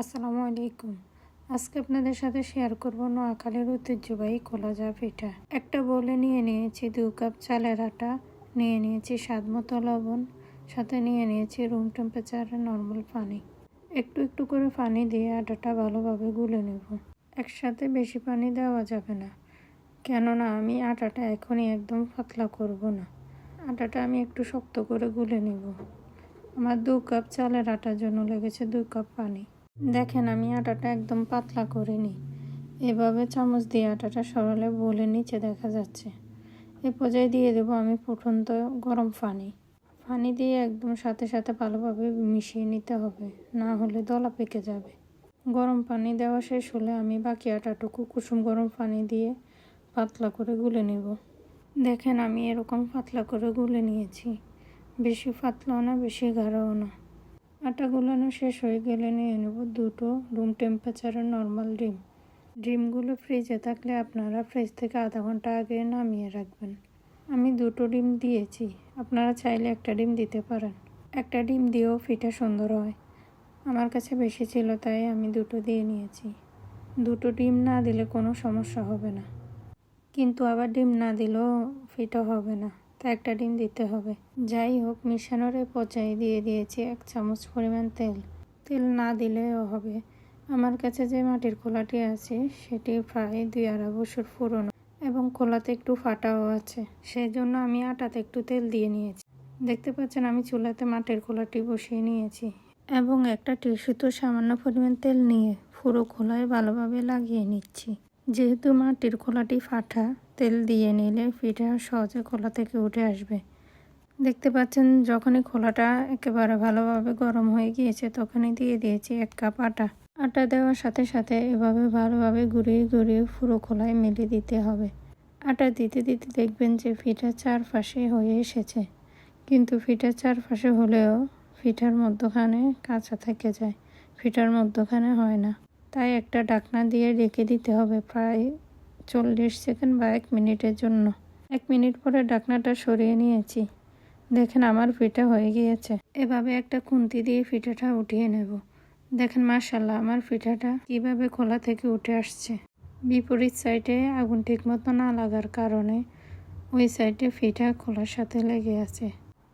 আসসালামু আলাইকুম। আজকে আপনাদের সাথে শেয়ার করব নোয়াখালীর ঐতিহ্যবাহী কলাজা পিঠা। একটা বোলে নিয়ে নিয়েছি 2 কাপ চালের আটা, নিয়ে নিয়েছি স্বাদ মতো লবণ, সাথে নিয়ে নিয়েছি রুম টেম্পারেচারে নর্মাল পানি। একটু একটু করে পানি দিয়ে আটাটা ভালোভাবে গুলে নেব। একসাথে বেশি পানি দেওয়া যাবে না, কেননা আমি আটাটা এখনই একদম পাতলা করব না। আটাটা আমি একটু শক্ত করে গুলে নেব। আমার 2 কাপ চালের আটার জন্য লেগেছে 2 কাপ পানি। দেখেন আমি আটাটা একদম পাতলা করিনি। এভাবে চামচ দিয়ে আটাটা সরালে বোলের নিচে দেখা যাচ্ছে। এ পর্যায়ে দিয়ে দেবো আমি ফুটন্ত গরম পানি। পানি দিয়ে একদম সাথে সাথে ভালোভাবে মিশিয়ে নিতে হবে, না হলে দলা পেকে যাবে। গরম পানি দেওয়া শেষ হলে আমি বাকি আটাটুকু কুসুম গরম পানি দিয়ে পাতলা করে গুলে নেব। দেখেন আমি এরকম পাতলা করে গুলে নিয়েছি। বেশি পাতলাও না, বেশি গাঢ়ও না। আটা গুলানো শেষ হয়ে গেলে নিয়ে নেব 2টো রুম টেম্পারেচারের নর্মাল ডিম। ডিমগুলো ফ্রিজে থাকলে আপনারা ফ্রিজ থেকে আধা ঘন্টা আগে নামিয়ে রাখবেন। আমি 2টো ডিম দিয়েছি, আপনারা চাইলে একটা ডিম দিতে পারেন। একটা ডিম দিয়েও পিঠা সুন্দর হয়। আমার কাছে বেশি ছিল তাই আমি 2টো দিয়ে নিয়েছি। 2টো ডিম না দিলে কোনো সমস্যা হবে না, কিন্তু আবার ডিম না দিলেও পিঠা হবে না, তাই একটা ডিম দিতে হবে। যাই হোক, মিশানোর পর্যায়ে দিয়ে দিয়েছি 1 চামচ পরিমাণ তেল। তেল না দিলেও হবে। আমার কাছে যে মাটির খোলাটি আছে সেটি প্রায় 2-2.5 বছর পুরনো এবং খোলাতে একটু ফাটাও আছে, সেই জন্য আমি আটাতে একটু তেল দিয়ে নিয়েছি। দেখতে পাচ্ছেন আমি চুলাতে মাটির খোলাটি বসিয়ে নিয়েছি এবং একটা টিস্যুতে সামান্য পরিমাণ তেল নিয়ে পুরো খোলায় ভালোভাবে লাগিয়ে নিচ্ছি। যেহেতু মাটির খোলাটি ফাটা, তেল দিয়ে নিলে পিঠা সহজে খোলা থেকে উঠে আসবে। দেখতে পাচ্ছেন যখনই খোলাটা একেবারে ভালোভাবে গরম হয়ে গিয়েছে তখনই দিয়ে দিয়েছি 1 কাপ আটা। আটা দেওয়ার সাথে সাথে এভাবে ভালোভাবে ঘুরিয়ে ঘুরিয়ে পুরো খোলায় মেলে দিতে হবে। আটা দিতে দিতে দেখবেন যে পিঠা চারপাশে হয়ে এসেছে, কিন্তু পিঠা চারপাশে হলেও পিঠার মধ্যখানে কাঁচা থেকে যায়, পিঠার মধ্যখানে হয় না। তাই একটা ঢাকনা দিয়ে রেখে দিতে হবে প্রায় 40 সেকেন্ড বা 1 মিনিটের জন্য। 1 মিনিট পরে ঢাকনাটা সরিয়ে নিয়েছি। দেখেন আমার পিঠা হয়ে গিয়েছে। এভাবে একটা খুন্তি দিয়ে পিঠাটা উঠিয়ে নেব। দেখেন মাশাআল্লাহ আমার পিঠাটা কিভাবে খোলা থেকে উঠে আসছে। বিপরীত সাইডে আগুন ঠিক মতো না লাগার কারণে ওই সাইডে পিঠা খোলার সাথে লেগে আছে।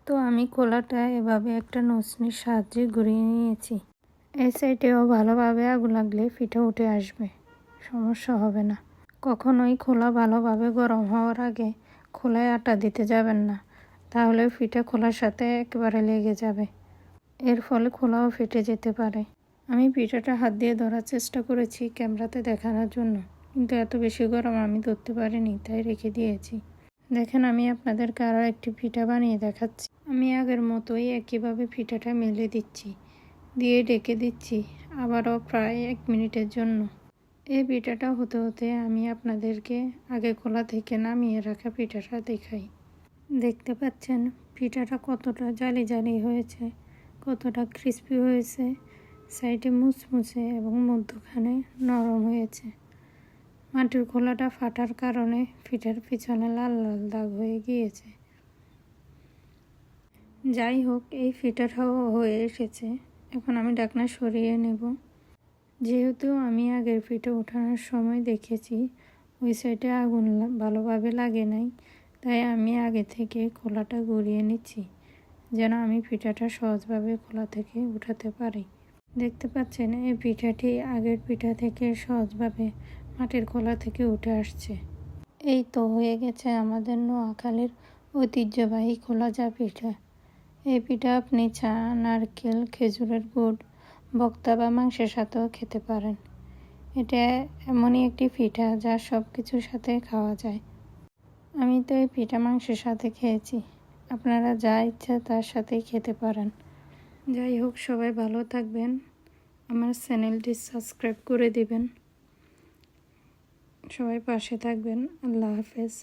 তো আমি খোলাটা এভাবে একটা নসনির সাহায্যে ঘুরিয়ে নিয়েছি। এই সাইডেও ভালোভাবে আগুন লাগলে পিঠা উঠে আসবে, সমস্যা হবে না। কখনোই খোলা ভালোভাবে গরম হওয়ার আগে খোলায় আটা দিতে যাবেন না, তাহলে পিঠা খোলার সাথে একেবারে লেগে যাবে। এর ফলে খোলাও ফেটে যেতে পারে। আমি পিঠাটা হাত দিয়ে ধরার চেষ্টা করেছি ক্যামেরাতে দেখানোর জন্য, কিন্তু এত বেশি গরম আমি ধরতে পারিনি, তাই রেখে দিয়েছি। দেখেন আমি আপনাদেরকে আরও একটি পিঠা বানিয়ে দেখাচ্ছি। আমি আগের মতোই একইভাবে পিঠাটা মেলে দিচ্ছি, দিয়ে ঢেকে দিচ্ছি আবারও প্রায় 1 মিনিটের জন্য। এই পিঠাটা হতে হতে আমি আপনাদেরকে আগে খোলা থেকে নামিয়ে রাখা পিঠাটা দেখাই। দেখতে পাচ্ছেন পিঠাটা কতটা জালি জালি হয়েছে, কতটা ক্রিস্পি হয়েছে, সাইডে মুচমুচে এবং মধ্যখানে নরম হয়েছে। মাটির খোলাটা ফাটার কারণে পিঠার পিছনে লাল লাল দাগ হয়ে গিয়েছে। যাই হোক, এই পিঠাটাও হয়ে এসেছে। এখন আমি ঢাকনা সরিয়ে নেব। যেহেতু আমি আগের পিঠা ওঠানোর সময় দেখেছি ওই সাইডে আগুন ভালোভাবে লাগে নাই, তাই আমি আগে থেকে খোলাটা ঘুরিয়ে নিচ্ছি যেন আমি পিঠাটা সহজভাবে খোলা থেকে উঠাতে পারি। দেখতে পাচ্ছেন এই পিঠাটি আগের পিঠা থেকে সহজভাবে মাটির খোলা থেকে উঠে আসছে। এই তো হয়ে গেছে আমাদের নোয়াখালীর ঐতিহ্যবাহী কলাজা পিঠা। এই পিঠা আপনি চা, নারকেল, খেজুরের গুড়, ভর্তা বা মাংসের সাথেও খেতে পারেন। এটা এমনই একটি পিঠা যা সব কিছুর সাথে খাওয়া যায়। আমি তো এই পিঠা মাংসের সাথে খেয়েছি, আপনারা যা ইচ্ছা তার সাথেই খেতে পারেন। যাই হোক, সবাই ভালো থাকবেন, আমার চ্যানেলটি সাবস্ক্রাইব করে দিবেন, সবাই পাশে থাকবেন। আল্লাহ হাফেজ।